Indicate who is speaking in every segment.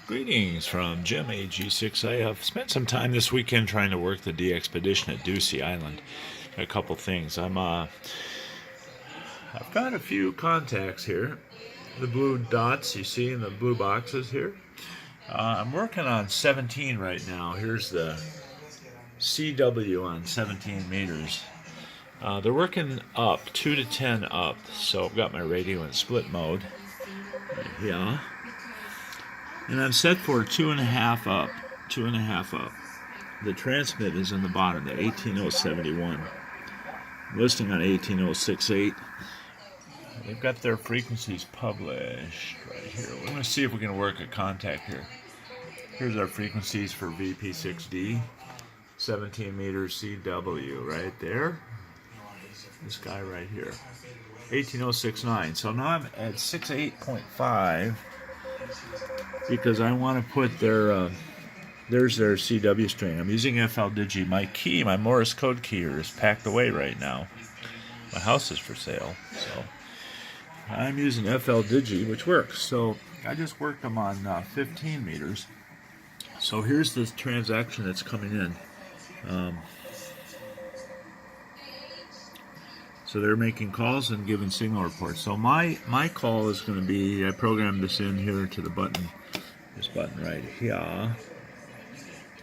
Speaker 1: Greetings from Jim AG6. I have spent some time this weekend trying to work the DXpedition at DUCIE Island. A couple things. I've got a few contacts here. The blue dots you see in the blue boxes here. I'm working on 17 right now. Here's the CW on 17 meters. They're working up, 2 to 10 up. So I've got my radio in split mode. Yeah. And I'm set for 2.5 up. 2.5 up. The transmit is in the bottom, the 18071. I'm listing on 18068. They've got their frequencies published right here. We're going to see if we can work a contact here. Here's our frequencies for VP6D. 17 meters CW right there. This guy right here. 18069. So now I'm at 68.5 because I want to put their there's their CW string. I'm using FLDIGI. My key, my Morse Code key is packed away right now. My house is for sale, so I'm using FLDIGI, which works. So I just worked them on 15 meters. So here's this transaction that's coming in. So they're making calls and giving signal reports. So my call is going to be, I programmed this in here to the button, this button right here.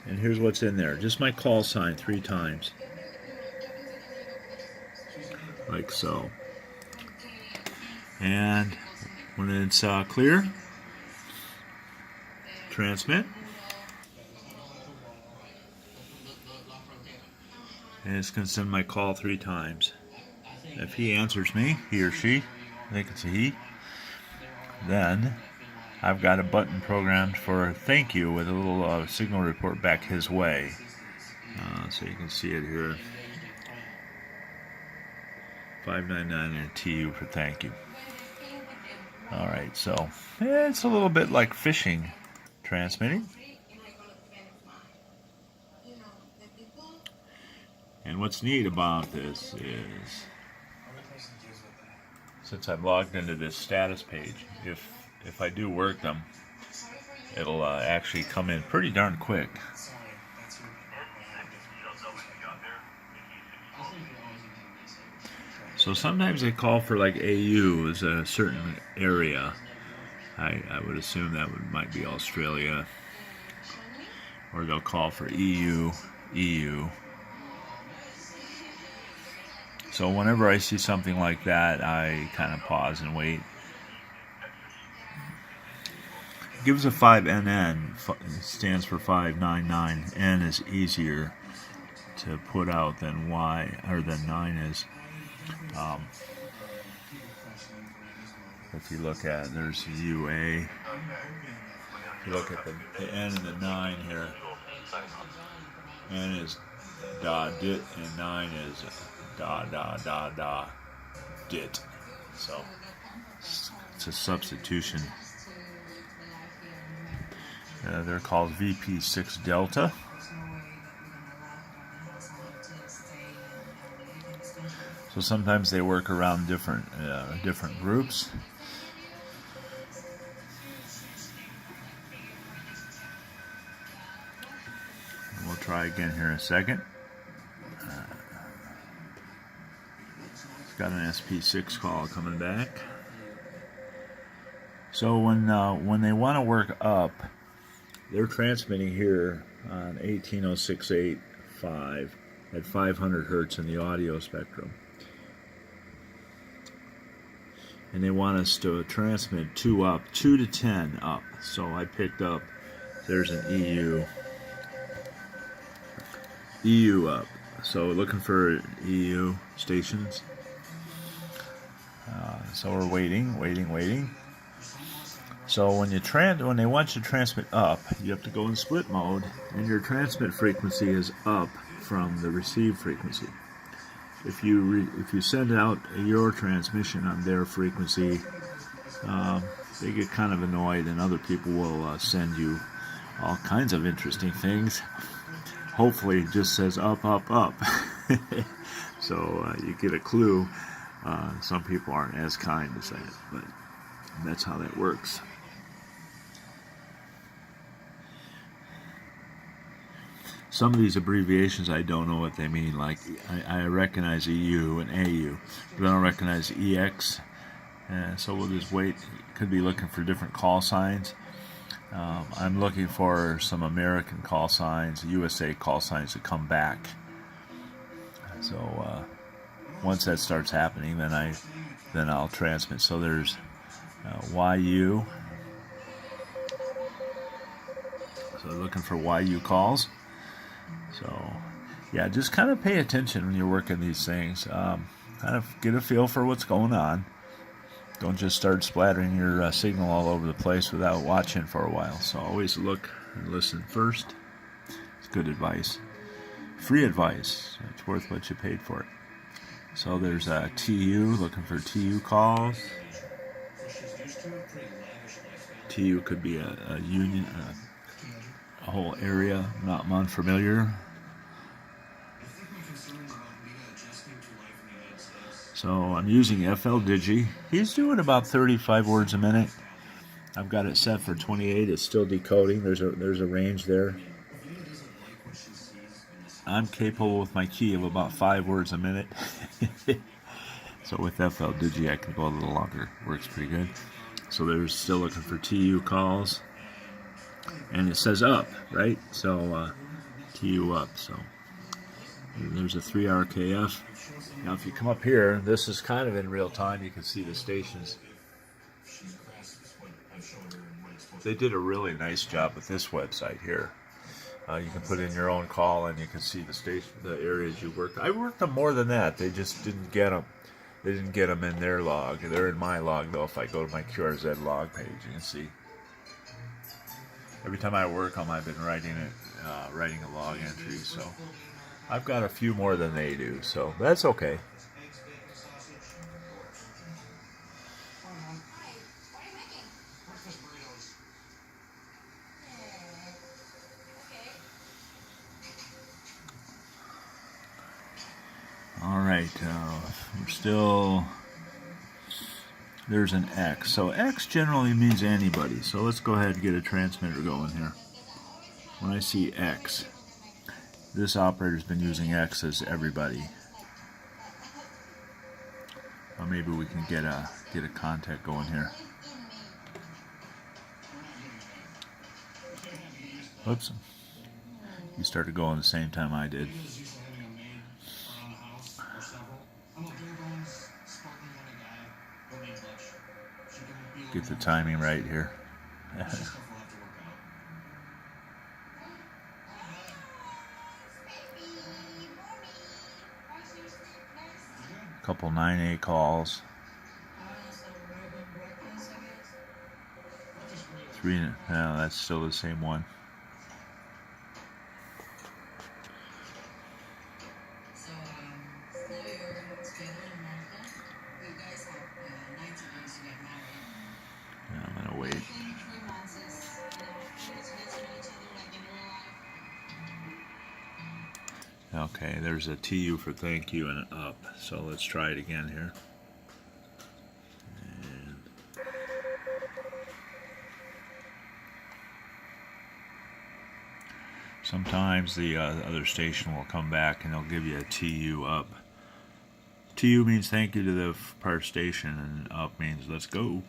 Speaker 1: And here's what's in there. Just my call sign 3 times. Like so. And when it's clear, transmit. And it's going to send my call 3 times. If he answers me, he or she, I think it's a he, then I've got a button programmed for thank you with a little signal report back his way. So you can see it here. 599 and a TU for thank you. Alright, so it's a little bit like phishing transmitting. And what's neat about this is, since I'm logged into this status page, if I do work them, it'll actually come in pretty darn quick. So sometimes they call for like AU as a certain area. I would assume that might be Australia. Or they'll call for EU. So whenever I see something like that, I kind of pause and wait. It gives a 5NN, stands for 599. N is easier to put out than Y, or than 9 is. If you look at, there's UA. If you look at the N and the 9 here, N is dit and 9 is dit. So it's a substitution. They're called VP6 Delta. So sometimes they work around different groups. And we'll try again here in a second. Got an SP6 call coming back. So when they want to work up, they're transmitting here on 18068.5 at 500 hertz in the audio spectrum. And they want us to transmit 2 up, 2 to 10 up. So I picked up, there's an EU up. So looking for EU stations. So we're waiting. So when they want you to transmit up, you have to go in split mode, and your transmit frequency is up from the receive frequency. If you send out your transmission on their frequency, they get kind of annoyed, and other people will send you all kinds of interesting things. Hopefully it just says up. So you get a clue. Some people aren't as kind to say it, but that's how that works. some of these abbreviations I don't know what they mean. Like I recognize EU and AU, but I don't recognize EX. And so we'll just wait. Could be looking for different call signs. I'm looking for some American call signs, USA call signs to come back. So once that starts happening, then I'll transmit. So there's YU. So looking for YU calls. So yeah, just kind of pay attention when you're working these things. Kind of get a feel for what's going on. Don't just start splattering your signal all over the place without watching for a while. So always look and listen first. It's good advice. Free advice. It's worth what you paid for it. So there's a TU, looking for TU calls. TU could be a union, a whole area. I'm unfamiliar. So I'm using FLDIGI. He's doing about 35 words a minute. I've got it set for 28. It's still decoding. There's a range there. I'm capable with my key of about 5 words a minute. So with FLDIGI I can go a little longer. Works pretty good. So there's still looking for TU calls. And it says up, right? So TU up. So there's a 3 RKF. Now if you come up here, this is kind of in real time. You can see the stations. They did a really nice job with this website here. You can put in your own call and you can see the station, the areas you worked. I worked them more than that. They just didn't get them. They didn't get them in their log. They're in my log though. If I go to my QRZ log page, you can see. Every time I work on, I've been writing a log entry. So I've got a few more than they do. So that's okay. All right, we're still, there's an X. So X generally means anybody. So let's go ahead and get a transmitter going here. When I see X, this operator's been using X as everybody. Or maybe we can get a contact going here. Oops. You started going the same time I did. Get the timing right here. Couple 9A calls. 3, no, that's still the same one. I'm gonna wait. Okay, there's a TU for thank you and an up. So let's try it again here. And sometimes the other station will come back and they'll give you a TU up. TU means thank you to the prior station, and up means let's go.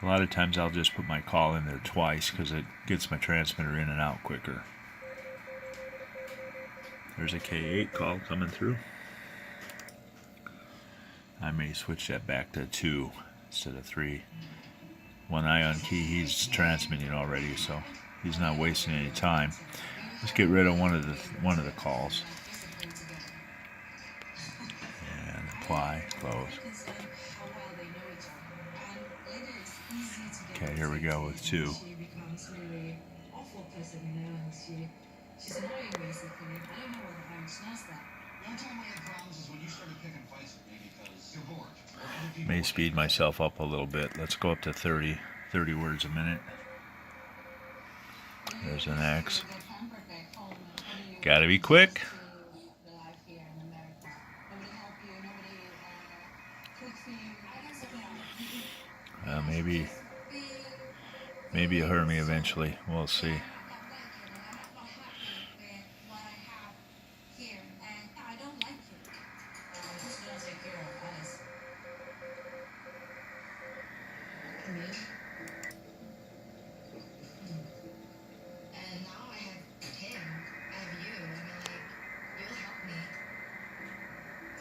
Speaker 1: A lot of times I'll just put my call in there twice because it gets my transmitter in and out quicker. There's a K8 call coming through. I may switch that back to 2 instead of 3. When I unkey, he's transmitting already, so he's not wasting any time. Let's get rid of one of the calls. And apply, close. Okay, here we go with 2. May speed myself up a little bit. Let's go up to 30 words a minute. There's an X. Gotta be quick. Maybe you'll hear me eventually. We'll see.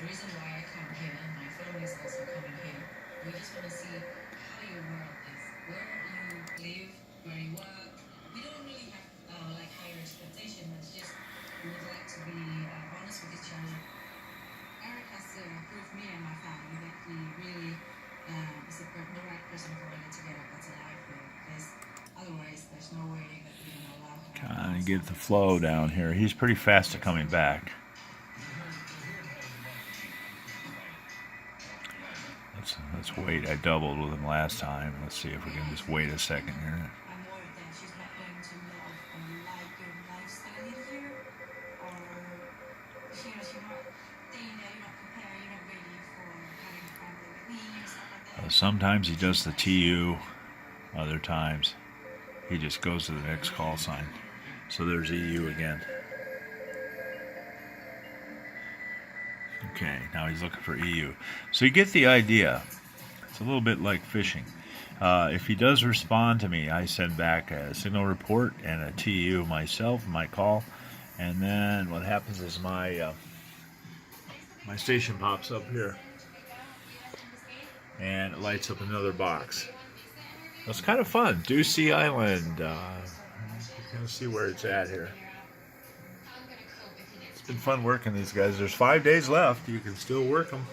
Speaker 2: The reason why I come here, and my family is also coming here, we just want to see how your world is, where you live, where you work. We don't really have like higher expectation. It's just we would like to be honest with each other. Eric has proved me and my family that he really is the right person for me to get up that's alive here. Because otherwise, there's no way that we can allow him.
Speaker 1: Kind of get the flow down here. He's pretty fast at coming back. Let's wait. I doubled with him last time. Let's see if we can just wait a second here.
Speaker 2: I'm worried that she's not going to love or like your lifestyle here, or she's not thinking that you're not prepared, you're not ready for having a family with me and stuff like that.
Speaker 1: Sometimes he does the TU, other times he just goes to the next call sign. So there's EU again. Okay, now he's looking for EU. So you get the idea. It's a little bit like fishing. If he does respond to me, I send back a signal report and a TU myself, my call, and then what happens is my my station pops up here, and it lights up another box. It's kind of fun. DUCIE Island. You can see where it's at here. It's been fun working these guys. There's 5 days left. You can still work them.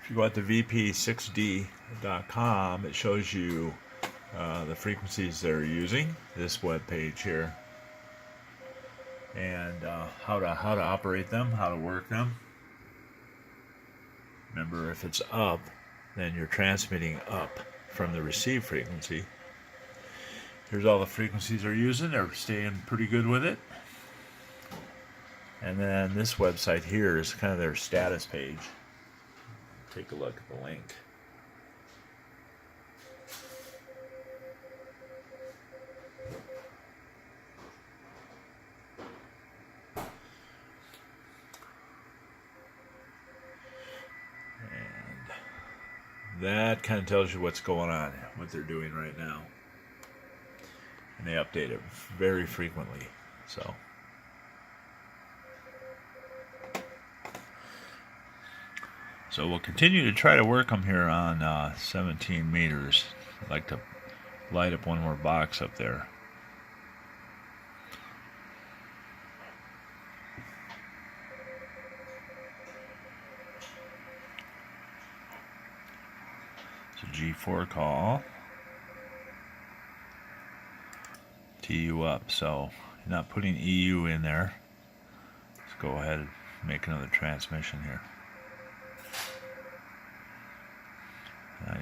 Speaker 1: If you go out to VP6D.com, it shows you the frequencies they're using. This web page here, and how to operate them, how to work them. Remember, if it's up, then you're transmitting up from the receive frequency. Here's all the frequencies they're using. They're staying pretty good with it. And then this website here is kind of their status page. Take a look at the link. And that kind of tells you what's going on, what they're doing right now. And they update it very frequently. So we'll continue to try to work them here on 17 meters. I'd like to light up one more box up there. It's a G4 call. TU up, so you're not putting EU in there. Let's go ahead and make another transmission here.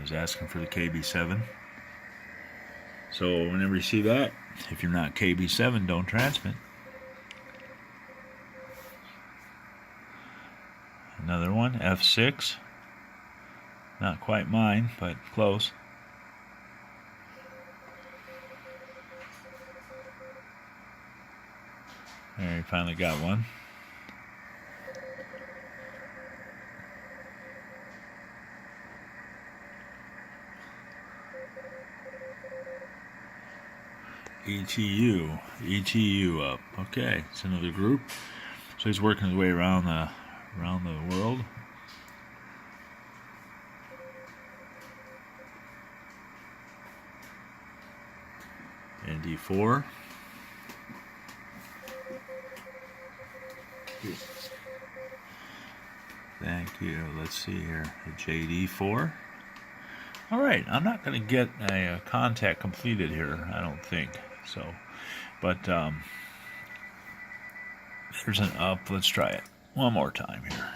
Speaker 1: He's asking for the KB7. So whenever you see that, if you're not KB7, don't transmit. Another one, F6. Not quite mine, but close. There, he finally got one. ETU up. Okay, it's another group. So he's working his way around the world. And D4. Thank you. Let's see here. The JD4. All right, I'm not going to get a contact completed here, I don't think. So, but there's an up. Let's try it one more time here.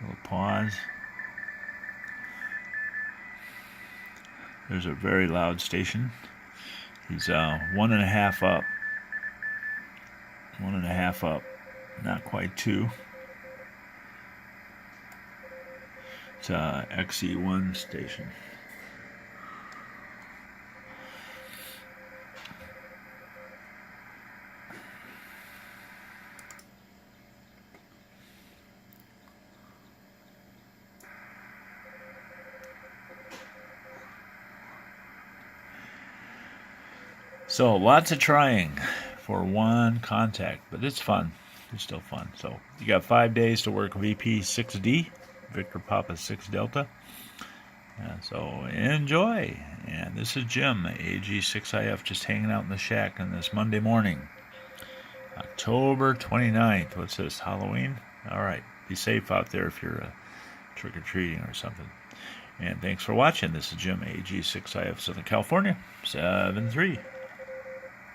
Speaker 1: Little pause. There's a very loud station. He's 1.5 up. 1.5 up. Not quite 2. It's a XE1 station. So lots of trying for one contact, but it's fun. It's still fun. So you got 5 days to work VP6D, Victor Papa 6 Delta. So enjoy. And this is Jim, AG6IF, just hanging out in the shack on this Monday morning, October 29th. What's this, Halloween? All right. Be safe out there if you're trick-or-treating or something. And thanks for watching. This is Jim, AG6IF, Southern California, 7-3.